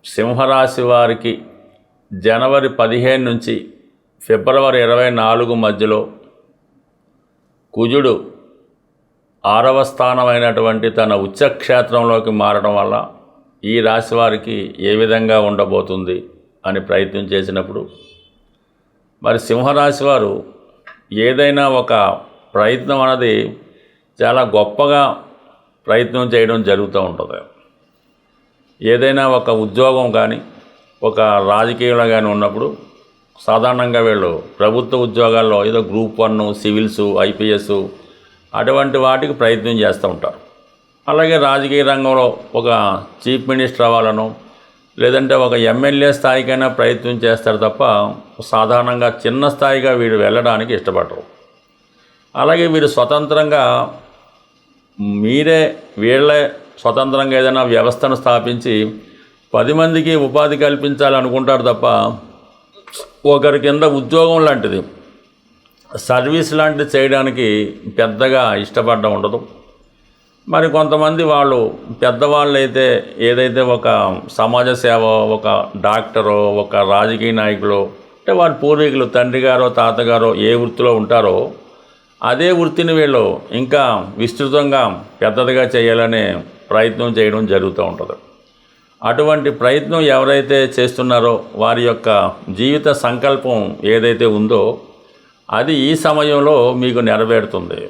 సింహరాశి వారికి జనవరి 15 నుంచి ఫిబ్రవరి 24 మధ్యలో కుజుడు 6వ స్థానమైనటువంటి తన ఉచ్చక్షేత్రంలోకి మారడం వల్ల ఈ రాశి వారికి ఏ విధంగా ఉండబోతుంది అని ప్రయత్నం చేసినప్పుడు, మరి సింహరాశి వారు ఏదైనా ఒక ప్రయత్నం అన్నది చాలా గొప్పగా ప్రయత్నం చేయడం జరుగుతూ ఉంటుంది. ఏదైనా ఒక ఉద్యోగం కానీ ఒక రాజకీయంలో కానీ ఉన్నప్పుడు సాధారణంగా వీళ్ళు ప్రభుత్వ ఉద్యోగాల్లో ఏదో గ్రూప్ 1, సివిల్స్, ఐపీఎస్ అటువంటి వాటికి ప్రయత్నం చేస్తూ ఉంటారు. అలాగే రాజకీయ రంగంలో ఒక చీఫ్ మినిస్టర్ అవ్వాలను లేదంటే ఒక ఎమ్మెల్యే స్థాయికైనా ప్రయత్నం చేస్తారు తప్ప సాధారణంగా చిన్న స్థాయిగా వీడు వెళ్ళడానికి ఇష్టపడరు. అలాగే వీరు స్వతంత్రంగా వీళ్ళే స్వతంత్రంగా ఏదైనా వ్యవస్థను స్థాపించి 10 మందికి ఉపాధి కల్పించాలనుకుంటారు తప్ప ఒకరి కింద ఉద్యోగం లాంటిది, సర్వీస్ లాంటిది చేయడానికి పెద్దగా ఇష్టపడడం ఉండదు. మరి కొంతమంది వాళ్ళు పెద్దవాళ్ళు అయితే ఏదైతే ఒక సమాజ సేవ, ఒక డాక్టరో, ఒక రాజకీయ నాయకులు అంటే వారి పూర్వీకులు తండ్రి గారో తాతగారో ఏ వృత్తిలో ఉంటారో అదే వృత్తిని వీళ్ళు ఇంకా విస్తృతంగా పెద్దదిగా చేయాలనే ప్రయత్నం చేయడం జరుగుతూ ఉంటుంది. అటువంటి ప్రయత్నం ఎవరైతే చేస్తున్నారో వారి యొక్క జీవిత సంకల్పం ఏదైతే ఉందో అది ఈ సమయంలో మీకు నెరవేరుతుంది.